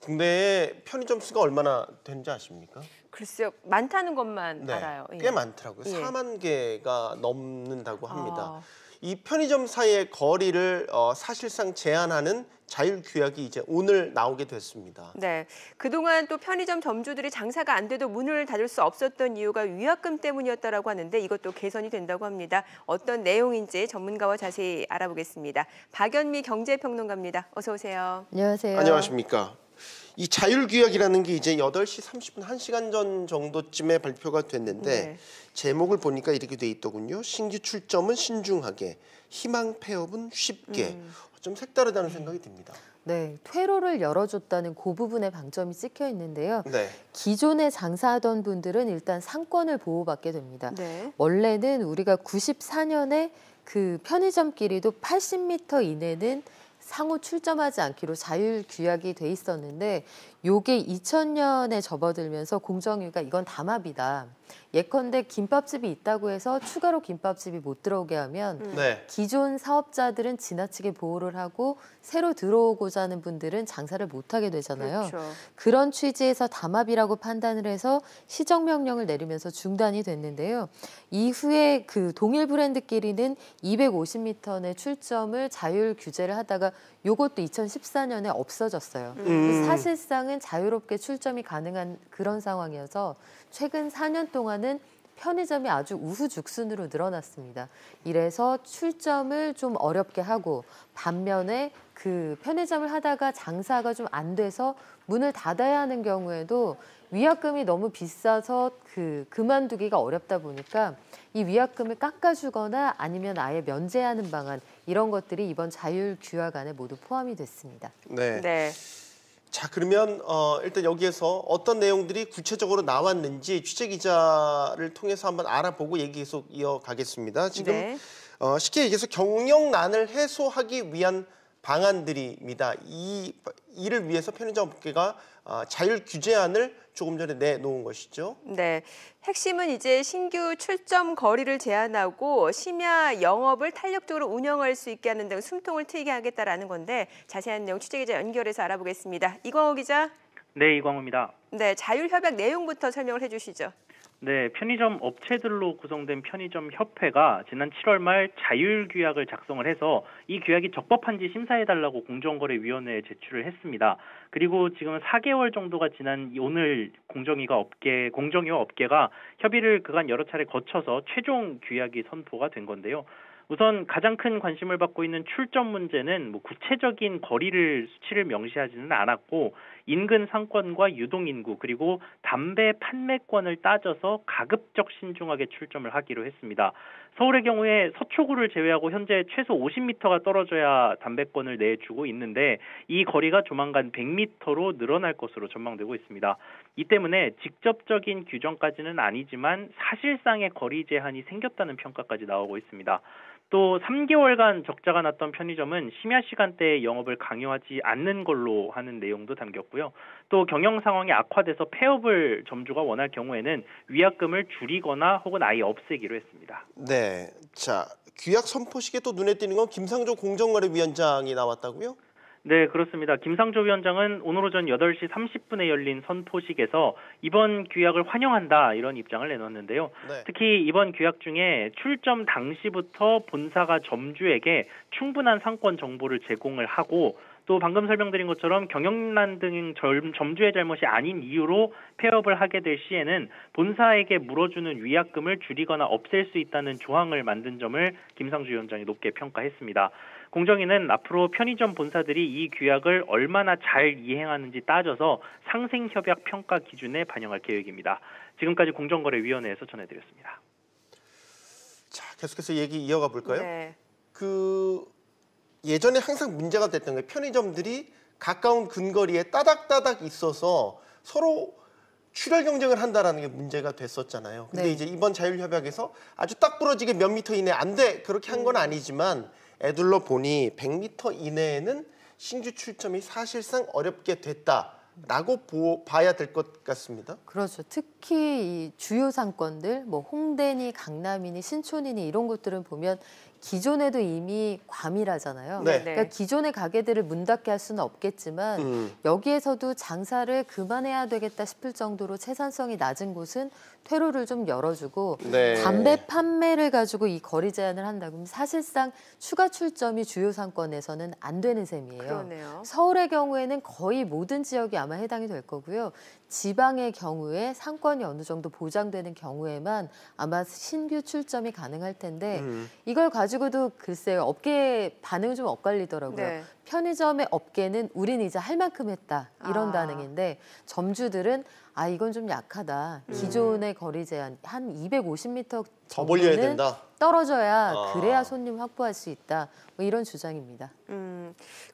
국내에 편의점 수가 얼마나 되는지 아십니까? 글쎄요, 많다는 것만 알아요. 꽤 많더라고요. 예. 4만 개가 넘는다고 합니다. 아. 이 편의점 사이의 거리를 사실상 제한하는 자율규약이 이제 오늘 나오게 됐습니다. 네, 그동안 또 편의점 점주들이 장사가 안 돼도 문을 닫을 수 없었던 이유가 위약금 때문이었다라고 하는데 이것도 개선이 된다고 합니다. 어떤 내용인지 전문가와 자세히 알아보겠습니다. 박연미 경제평론가입니다. 어서 오세요. 안녕하세요. 안녕하십니까. 이 자율규약이라는 게 이제 8시 30분, 1시간 전 정도쯤에 발표가 됐는데 제목을 보니까 이렇게 돼 있더군요. 신규 출점은 신중하게, 희망 폐업은 쉽게. 좀 색다르다는 생각이 듭니다. 네, 퇴로를 열어줬다는 그 부분에 방점이 찍혀 있는데요. 네. 기존에 장사하던 분들은 일단 상권을 보호받게 됩니다. 네. 원래는 우리가 94년에 그 편의점끼리도 80m 이내는 상호 출점하지 않기로 자율규약이 돼 있었는데 요게 2000년에 접어들면서 공정위가 이건 담합이다. 예컨대 김밥집이 있다고 해서 추가로 김밥집이 못 들어오게 하면 기존 사업자들은 지나치게 보호를 하고 새로 들어오고자 하는 분들은 장사를 못하게 되잖아요. 그렇죠. 그런 취지에서 담합이라고 판단을 해서 시정명령을 내리면서 중단이 됐는데요. 이후에 그 동일 브랜드끼리는 250m 내 출점을 자율 규제를 하다가 요것도 2014년에 없어졌어요. 사실상은 자유롭게 출점이 가능한 그런 상황이어서 최근 4년 동안은 편의점이 아주 우후죽순으로 늘어났습니다. 이래서 출점을 좀 어렵게 하고 반면에 그 편의점을 하다가 장사가 좀 안 돼서 문을 닫아야 하는 경우에도 위약금이 너무 비싸서 그만두기가 어렵다 보니까 이 위약금을 깎아주거나 아니면 아예 면제하는 방안 이런 것들이 이번 자율규약안에 모두 포함이 됐습니다. 네. 자, 그러면 일단 여기에서 어떤 내용들이 구체적으로 나왔는지 취재기자를 통해서 한번 알아보고 얘기 계속 이어가겠습니다. 지금 쉽게 얘기해서 경영난을 해소하기 위한 방안들입니다. 이를 위해서 편의점 업계가 자율규제안을 조금 전에 내놓은 것이죠. 네, 핵심은 이제 신규 출점 거리를 제한하고 심야 영업을 탄력적으로 운영할 수 있게 하는 등 숨통을 트이게 하겠다라는 건데 자세한 내용 취재기자 연결해서 알아보겠습니다. 이광호 기자. 네, 이광호입니다. 네, 자율협약 내용부터 설명을 해주시죠. 네, 편의점 업체들로 구성된 편의점 협회가 지난 7월 말 자율규약을 작성을 해서 이 규약이 적법한지 심사해달라고 공정거래위원회에 제출을 했습니다. 그리고 지금 4개월 정도가 지난 오늘 공정위와 업계가 협의를 그간 여러 차례 거쳐서 최종 규약이 선포가 된 건데요. 우선 가장 큰 관심을 받고 있는 출점 문제는 구체적인 거리를 수치를 명시하지는 않았고 인근 상권과 유동인구 그리고 담배 판매권을 따져서 가급적 신중하게 출점을 하기로 했습니다. 서울의 경우에 서초구를 제외하고 현재 최소 50m가 떨어져야 담배권을 내주고 있는데 이 거리가 조만간 100m로 늘어날 것으로 전망되고 있습니다. 이 때문에 직접적인 규정까지는 아니지만 사실상의 거리 제한이 생겼다는 평가까지 나오고 있습니다. 또 3개월간 적자가 났던 편의점은 심야 시간대에 영업을 강요하지 않는 걸로 하는 내용도 담겼고요. 또 경영 상황이 악화돼서 폐업을 점주가 원할 경우에는 위약금을 줄이거나 혹은 아예 없애기로 했습니다. 네, 자 규약 선포식에 또 눈에 띄는 건 김상조 공정거래위원장이 나왔다고요? 네, 그렇습니다. 김상조 위원장은 오늘 오전 8시 30분에 열린 선포식에서 이번 규약을 환영한다 이런 입장을 내놨는데요. 특히 이번 규약 중에 출점 당시부터 본사가 점주에게 충분한 상권 정보를 제공을 하고 또 방금 설명드린 것처럼 경영난 등 점주의 잘못이 아닌 이유로 폐업을 하게 될 시에는 본사에게 물어주는 위약금을 줄이거나 없앨 수 있다는 조항을 만든 점을 김상조 위원장이 높게 평가했습니다. 공정위는 앞으로 편의점 본사들이 이 규약을 얼마나 잘 이행하는지 따져서 상생협약 평가 기준에 반영할 계획입니다. 지금까지 공정거래위원회에서 전해드렸습니다. 자, 계속해서 얘기 이어가 볼까요? 네. 예전에 항상 문제가 됐던 게 편의점들이 가까운 근거리에 따닥따닥 있어서 서로 출혈 경쟁을 한다라는 게 문제가 됐었잖아요. 근데 이제 이번 자율협약에서 아주 딱 부러지게 몇 미터 이내 안 돼 그렇게 한 건 아니지만 애둘러 보니 100m 이내에는 신규 출점이 사실상 어렵게 됐다라고 봐야 될 것 같습니다. 그렇죠. 특히 이 주요 상권들, 홍대니 강남이니 신촌이니 이런 곳들은 보면 기존에도 이미 과밀하잖아요. 네. 그러니까 기존의 가게들을 문 닫게 할 수는 없겠지만 여기에서도 장사를 그만해야 되겠다 싶을 정도로 채산성이 낮은 곳은 퇴로를 좀 열어주고 네. 담배 판매를 가지고 이 거리 제한을 한다 그러면 사실상 추가 출점이 주요 상권에서는 안 되는 셈이에요. 그러네요. 서울의 경우에는 거의 모든 지역이 아마 해당이 될 거고요. 지방의 경우에 상권이 어느 정도 보장되는 경우에만 아마 신규 출점이 가능할 텐데 이걸 가지고도 글쎄요. 업계 반응이 좀 엇갈리더라고요. 네. 편의점의 업계는 우린 이제 할 만큼 했다 이런 반응인데 점주들은 아 이건 좀 약하다. 기존의 거리 제한 한 250m 더 벌려야 정도는 된다. 떨어져야 그래야 손님 확보할 수 있다. 뭐 이런 주장입니다.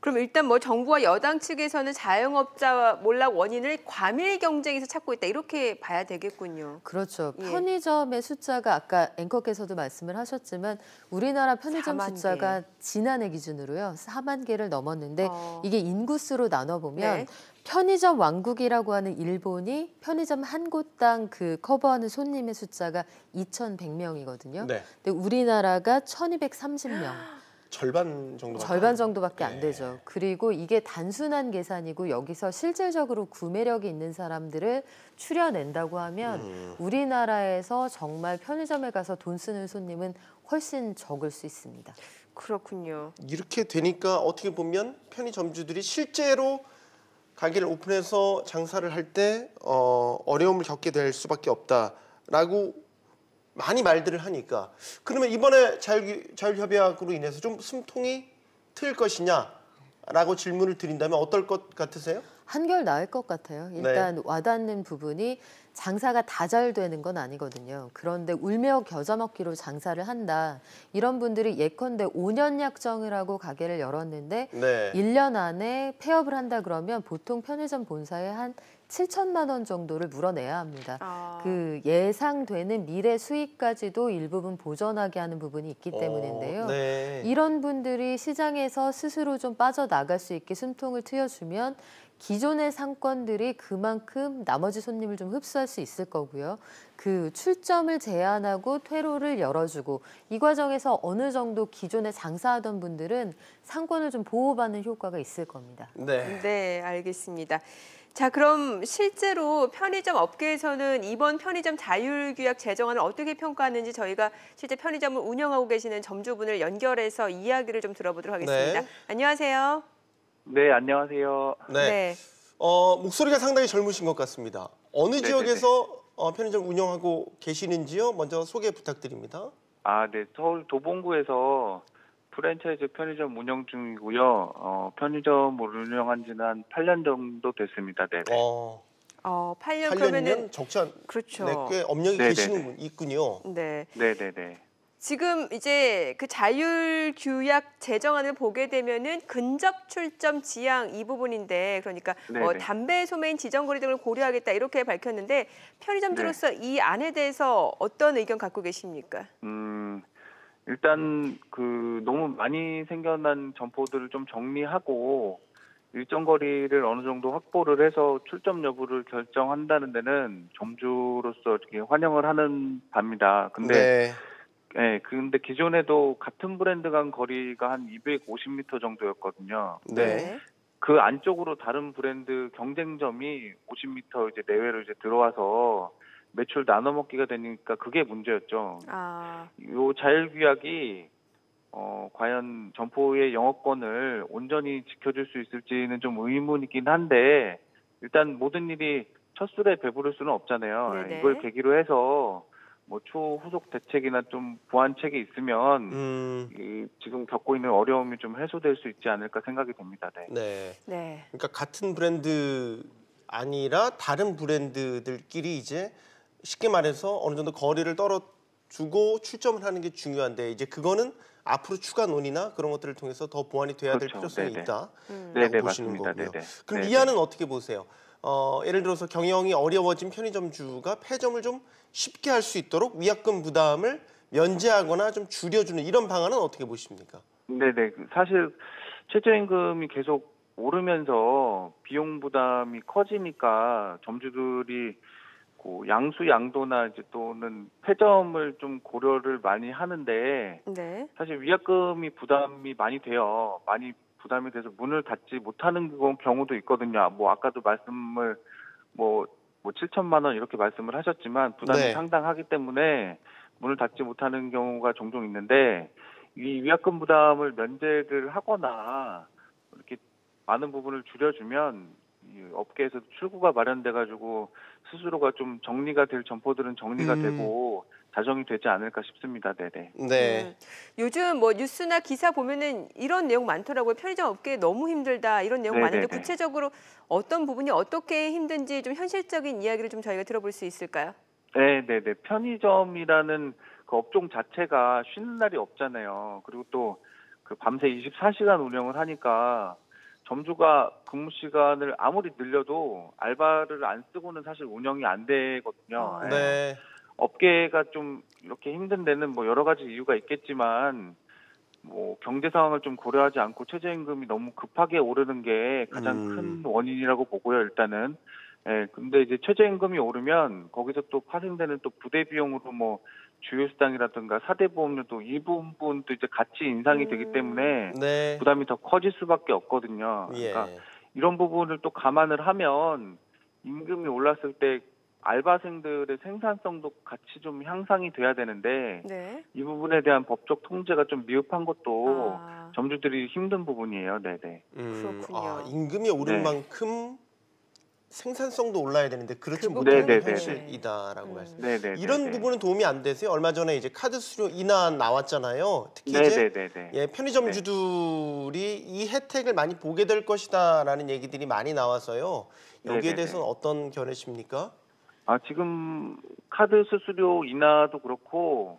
그럼 일단 뭐 정부와 여당 측에서는 자영업자 몰락 원인을 과밀 경쟁에서 찾고 있다 이렇게 봐야 되겠군요. 그렇죠. 예. 편의점의 숫자가 아까 앵커께서도 말씀을 하셨지만 우리나라 편의점 4만 숫자가 지난해 기준으로요. 4만 개를 넘었는데 이게 인구수로 나눠보면 네. 편의점 왕국이라고 하는 일본이 편의점 한 곳당 그 커버하는 손님의 숫자가 2,100명이거든요. 네. 근데 우리나라가 1,230명. 절반 정도. 절반 정도밖에 안 네. 되죠. 그리고 이게 단순한 계산이고 여기서 실질적으로 구매력이 있는 사람들을 추려낸다고 하면 우리나라에서 정말 편의점에 가서 돈 쓰는 손님은 훨씬 적을 수 있습니다. 그렇군요. 이렇게 되니까 어떻게 보면 편의점주들이 실제로 가게를 오픈해서 장사를 할 때 어려움을 겪게 될 수밖에 없다라고 많이 말들을 하니까 그러면 이번에 자율협약으로 인해서 좀 숨통이 트일 것이냐라고 질문을 드린다면 어떨 것 같으세요? 한결 나을 것 같아요. 일단 와닿는 부분이 장사가 다 잘 되는 건 아니거든요. 그런데 울며 겨자 먹기로 장사를 한다. 이런 분들이 예컨대 5년 약정을 하고 가게를 열었는데 네. 1년 안에 폐업을 한다 그러면 보통 편의점 본사에 한 7천만 원 정도를 물어내야 합니다. 그 예상되는 미래 수익까지도 일부분 보전하게 하는 부분이 있기 때문인데요. 네. 이런 분들이 시장에서 스스로 좀 빠져나갈 수 있게 숨통을 트여주면 기존의 상권들이 그만큼 나머지 손님을 좀 흡수할 수 있을 거고요. 그 출점을 제한하고 퇴로를 열어주고 이 과정에서 어느 정도 기존에 장사하던 분들은 상권을 좀 보호받는 효과가 있을 겁니다. 네. 네, 알겠습니다. 자, 그럼 실제로 편의점 업계에서는 이번 편의점 자율규약 제정안을 어떻게 평가하는지 저희가 실제 편의점을 운영하고 계시는 점주분을 연결해서 이야기를 좀 들어보도록 하겠습니다. 네. 안녕하세요. 네, 안녕하세요. 네. 목소리가 상당히 젊으신 것 같습니다. 어느 네네네. 지역에서 편의점 운영하고 계시는지요? 먼저 소개 부탁드립니다. 아, 네, 서울 도봉구에서 프랜차이즈 편의점 운영 중이고요. 편의점을 운영한 지는 한 8년 정도 됐습니다. 네. 8년 8년이면 그러면은 적지 않. 그렇죠. 네, 꽤 업력이 네네네. 계시는 분 있군요. 네. 네, 네, 네. 지금 이제 그 자율규약 제정안을 보게 되면은 근접 출점 지향 이 부분인데 그러니까 네네. 담배 소매인 지정거리 등을 고려하겠다 이렇게 밝혔는데 편의점주로서 이 안에 대해서 어떤 의견 갖고 계십니까? 일단 너무 많이 생겨난 점포들을 좀 정리하고 일정 거리를 어느 정도 확보를 해서 출점 여부를 결정한다는 데는 점주로서 이렇게 환영을 하는 바입니다. 근데 근데 기존에도 같은 브랜드 간 거리가 한 250m 정도였거든요. 네. 그 안쪽으로 다른 브랜드 경쟁점이 50m 이제 내외로 이제 들어와서 매출 나눠 먹기가 되니까 그게 문제였죠. 요 자율규약이 과연 점포의 영업권을 온전히 지켜줄 수 있을지는 좀 의문이긴 한데 일단 모든 일이 첫 술에 배부를 수는 없잖아요. 네네. 이걸 계기로 해서 뭐 추후 후속 대책이나 좀 보완책이 있으면 지금 겪고 있는 어려움이 좀 해소될 수 있지 않을까 생각이 됩니다. 네. 그러니까 같은 브랜드 아니라 다른 브랜드들끼리 이제 쉽게 말해서 어느 정도 거리를 떨어주고 출점을 하는 게 중요한데 이제 그거는 앞으로 추가 논의나 그런 것들을 통해서 더 보완이 돼야 될 필요성이 있다라고 보시는 맞습니다. 거고요. 네네. 그럼 네네. 이 안은 어떻게 보세요? 예를 들어서 경영이 어려워진 편의점주가 폐점을 좀 쉽게 할 수 있도록 위약금 부담을 면제하거나 좀 줄여주는 이런 방안은 어떻게 보십니까? 네네. 사실 최저임금이 계속 오르면서 비용 부담이 커지니까 점주들이 그 양수 양도나 이제 또는 폐점을 좀 고려를 많이 하는데 네. 사실 위약금이 부담이 많이 돼요. 많이 부담이 돼서 문을 닫지 못하는 경우도 있거든요. 뭐 아까도 말씀을 뭐 7천만 원 이렇게 말씀을 하셨지만 부담이 네. 상당하기 때문에 문을 닫지 못하는 경우가 종종 있는데 이 위약금 부담을 면제를 하거나 이렇게 많은 부분을 줄여주면 이 업계에서 출구가 마련돼가지고 스스로가 좀 정리가 될 점포들은 정리가 되고 자정이 되지 않을까 싶습니다. 네네. 네. 요즘 뭐 뉴스나 기사 보면은 이런 내용 많더라고요. 편의점 업계 너무 힘들다 이런 내용 네네네. 많은데 구체적으로 어떤 부분이 어떻게 힘든지 좀 현실적인 이야기를 좀 저희가 들어볼 수 있을까요? 네네네. 편의점이라는 그 업종 자체가 쉬는 날이 없잖아요. 그리고 또 그 밤새 24시간 운영을 하니까 점주가 근무 시간을 아무리 늘려도 알바를 안 쓰고는 사실 운영이 안 되거든요. 예. 네. 업계가 좀 이렇게 힘든 데는 뭐 여러 가지 이유가 있겠지만 뭐 경제 상황을 좀 고려하지 않고 최저임금이 너무 급하게 오르는 게 가장 큰 원인이라고 보고요. 일단은. 예, 근데 이제 최저임금이 오르면 거기서 또 파생되는 또 부대 비용으로 뭐 주유수당이라든가 사대보험료도 이 부분도 이제 같이 인상이 되기 때문에 네. 부담이 더 커질 수밖에 없거든요. 예. 그러니까 이런 부분을 또 감안을 하면 임금이 올랐을 때 알바생들의 생산성도 같이 좀 향상이 돼야 되는데 네. 이 부분에 대한 법적 통제가 좀 미흡한 것도 점주들이 힘든 부분이에요. 네네. 그렇군요. 임금이 오른 네. 만큼 생산성도 올라야 되는데 그렇지 그 못하는 게 부분은 현실이다라고 말씀. 네네. 이런 부분은 도움이 안 되세요? 얼마 전에 이제 카드 수수료 인하 나왔잖아요. 특히 이제 네네네. 예, 편의점주들이 이 혜택을 많이 보게 될 것이다라는 얘기들이 많이 나와서요. 여기에 네네네. 대해서는 어떤 견해십니까? 지금 카드 수수료 인하도 그렇고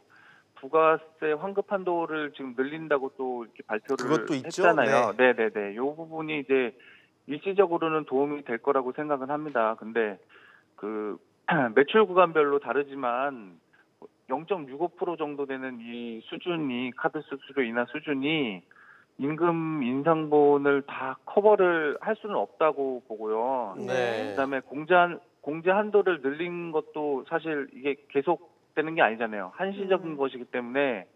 부가세 환급 한도를 지금 늘린다고 또 이렇게 발표를 그것도 있죠? 했잖아요. 네네네. 이 부분이 이제 일시적으로는 도움이 될 거라고 생각은 합니다. 근데 그 매출 구간별로 다르지만 0.65% 정도 되는 이 수준이 카드 수수료 인하 수준이 임금 인상분을 다 커버를 할 수는 없다고 보고요. 네. 그다음에 공제 한도를 늘린 것도 사실 이게 계속되는 게 아니잖아요. 한시적인 것이기 때문에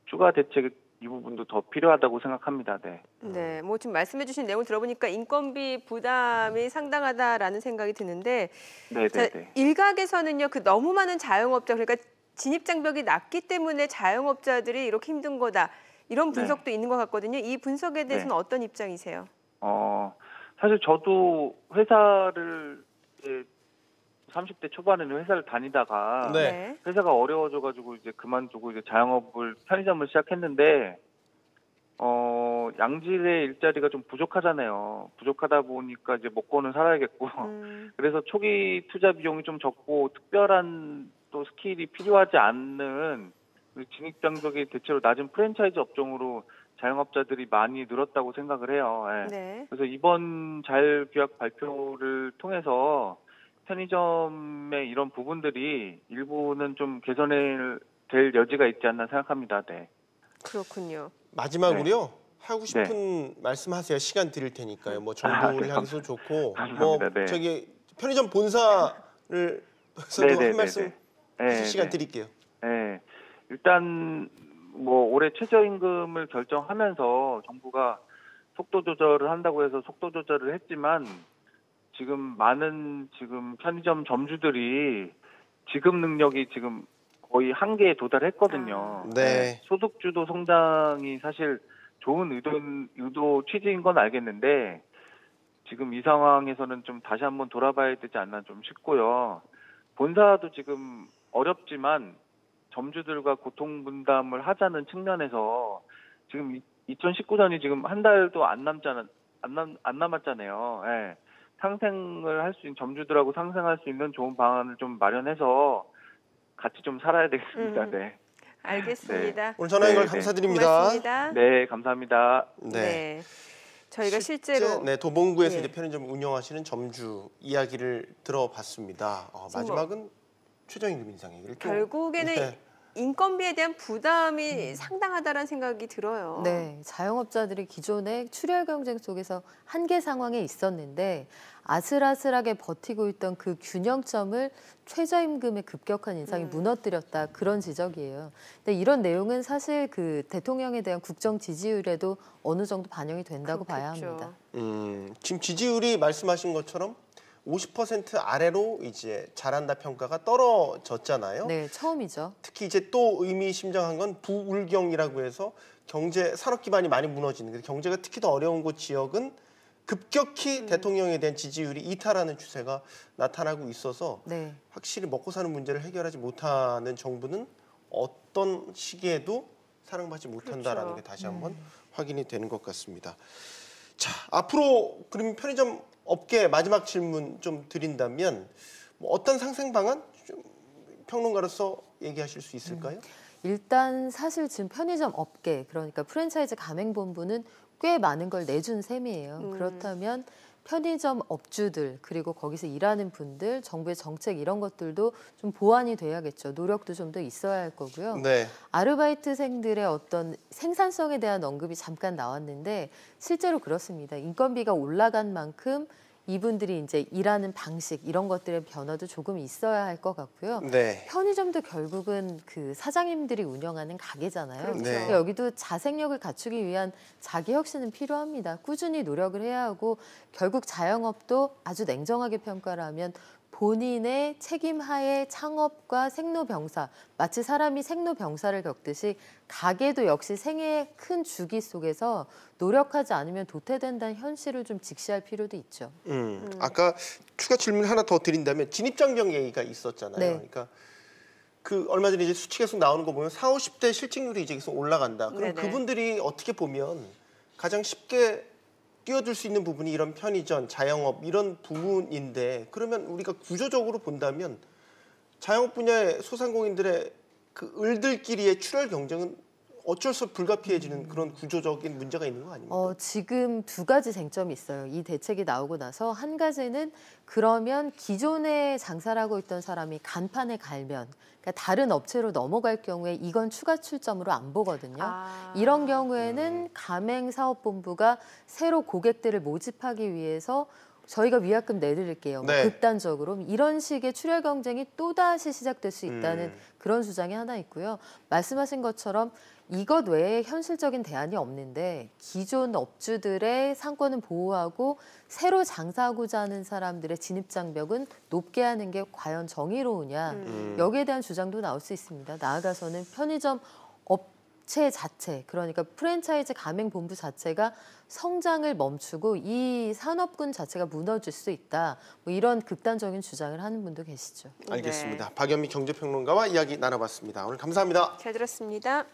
추가 대책 이 부분도 더 필요하다고 생각합니다. 네. 네, 뭐 지금 말씀해주신 내용을 들어보니까 인건비 부담이 상당하다라는 생각이 드는데, 네네네. 자, 일각에서는요, 그 너무 많은 자영업자, 그러니까 진입 장벽이 낮기 때문에 자영업자들이 이렇게 힘든 거다 이런 분석도 있는 것 같거든요. 이 분석에 대해서는 어떤 입장이세요? 사실 저도 회사를 이제 30대 초반에는 회사를 다니다가 네. 회사가 어려워져가지고 이제 그만두고 이제 자영업을 편의점을 시작했는데 양질의 일자리가 좀 부족하잖아요. 부족하다 보니까 이제 먹고는 살아야겠고 그래서 초기 투자 비용이 좀 적고 특별한 또 스킬이 필요하지 않는 진입 장벽이 대체로 낮은 프랜차이즈 업종으로 자영업자들이 많이 늘었다고 생각을 해요. 예. 네. 그래서 이번 자율규약 발표를 통해서 편의점의 이런 부분들이 일부는 좀 개선될 여지가 있지 않나 생각합니다. 네. 그렇군요. 마지막으로요. 하고 싶은 말씀하세요. 시간 드릴 테니까요. 뭐 정보를 향해서 좋고 뭐 네. 저기 편의점 본사를 해서도 한 말씀 시간 드릴게요. 네. 일단 뭐 올해 최저임금을 결정하면서 정부가 속도 조절을 한다고 해서 속도 조절을 했지만 지금 많은 편의점 점주들이 지급 능력이 지금 거의 한계에 도달했거든요. 네. 소득주도 성장이 사실 좋은 의도 취지인 건 알겠는데 지금 이 상황에서는 좀 다시 한번 돌아봐야 되지 않나 좀 싶고요. 본사도 지금 어렵지만 점주들과 고통 분담을 하자는 측면에서 지금 2019년이 지금 한 달도 안 남았잖아요. 예. 상생을 할 수 있는 점주들하고 상생할 수 있는 좋은 방안을 좀 마련해서 같이 좀 살아야 되겠습니다. 네. 알겠습니다. 오늘 전화 연결 감사드립니다. 고맙습니다. 네, 감사합니다. 네. 저희가 실제로 도봉구에서 이제 편의점 운영하시는 점주 이야기를 들어봤습니다. 마지막은 최저임금 인상 얘기를 결국에는 인건비에 대한 부담이 상당하다는 생각이 들어요. 네, 자영업자들이 기존의 출혈 경쟁 속에서 한계 상황에 있었는데 아슬아슬하게 버티고 있던 그 균형점을 최저임금의 급격한 인상이 무너뜨렸다, 그런 지적이에요. 근데 이런 내용은 사실 그 대통령에 대한 국정 지지율에도 어느 정도 반영이 된다고 봐야 합니다. 지금 지지율이 말씀하신 것처럼 50% 아래로 이제 잘한다 평가가 떨어졌잖아요. 네, 처음이죠. 특히 이제 또 의미심장한 건 부울경이라고 해서 경제 산업 기반이 많이 무너지는, 경제가 특히 더 어려운 곳 지역은 급격히 대통령에 대한 지지율이 이탈하는 추세가 나타나고 있어서 네. 확실히 먹고 사는 문제를 해결하지 못하는 정부는 어떤 시기에도 사랑받지 못한다라는 게 다시 한번 확인이 되는 것 같습니다. 자, 앞으로 그럼 편의점 업계 마지막 질문 좀 드린다면 뭐 어떤 상생 방안 좀 평론가로서 얘기하실 수 있을까요? 일단 사실 지금 편의점 업계, 그러니까 프랜차이즈 가맹본부는 꽤 많은 걸 내준 셈이에요. 그렇다면 편의점 업주들, 그리고 거기서 일하는 분들, 정부의 정책 이런 것들도 좀 보완이 돼야겠죠. 노력도 좀 더 있어야 할 거고요. 네. 아르바이트생들의 어떤 생산성에 대한 언급이 잠깐 나왔는데 실제로 그렇습니다. 인건비가 올라간 만큼 이분들이 이제 일하는 방식 이런 것들의 변화도 조금 있어야 할 것 같고요. 네. 편의점도 결국은 그 사장님들이 운영하는 가게잖아요. 그렇죠. 네. 그러니까 여기도 자생력을 갖추기 위한 자기 혁신은 필요합니다. 꾸준히 노력을 해야 하고 결국 자영업도 아주 냉정하게 평가를 하면 본인의 책임하에 창업과 생로병사, 마치 사람이 생로병사를 겪듯이 가게도 역시 생애의 큰 주기 속에서 노력하지 않으면 도태된다는 현실을 좀 직시할 필요도 있죠. 아까 추가 질문 하나 더 드린다면 진입장벽 얘기가 있었잖아요. 네. 그러니까 그 얼마 전에 이제 수치 계속 나오는 거 보면 40, 50대 실직률이 이제 계속 올라간다. 그럼 네네. 그분들이 어떻게 보면 가장 쉽게 뛰어들 수 있는 부분이 이런 편의점, 자영업 이런 부분인데, 그러면 우리가 구조적으로 본다면 자영업 분야의 소상공인들의 그 을들끼리의 출혈 경쟁은 어쩔 수 없이 불가피해지는 그런 구조적인 문제가 있는 거 아닙니까? 지금 두 가지 쟁점이 있어요. 이 대책이 나오고 나서 한 가지는 그러면 기존에 장사를 하고 있던 사람이 간판에 갈면, 그러니까 다른 업체로 넘어갈 경우에 이건 추가 출점으로 안 보거든요. 이런 경우에는 가맹사업본부가 새로 고객들을 모집하기 위해서 저희가 위약금 내드릴게요. 네. 극단적으로. 이런 식의 출혈 경쟁이 또다시 시작될 수 있다는 그런 주장이 하나 있고요. 말씀하신 것처럼 이것 외에 현실적인 대안이 없는데 기존 업주들의 상권은 보호하고 새로 장사하고자 하는 사람들의 진입장벽은 높게 하는 게 과연 정의로우냐. 여기에 대한 주장도 나올 수 있습니다. 나아가서는 편의점 업체 자체, 그러니까 프랜차이즈 가맹본부 자체가 성장을 멈추고 이 산업군 자체가 무너질 수 있다. 뭐 이런 극단적인 주장을 하는 분도 계시죠. 알겠습니다. 박연미 경제평론가와 이야기 나눠봤습니다. 오늘 감사합니다. 잘 들었습니다.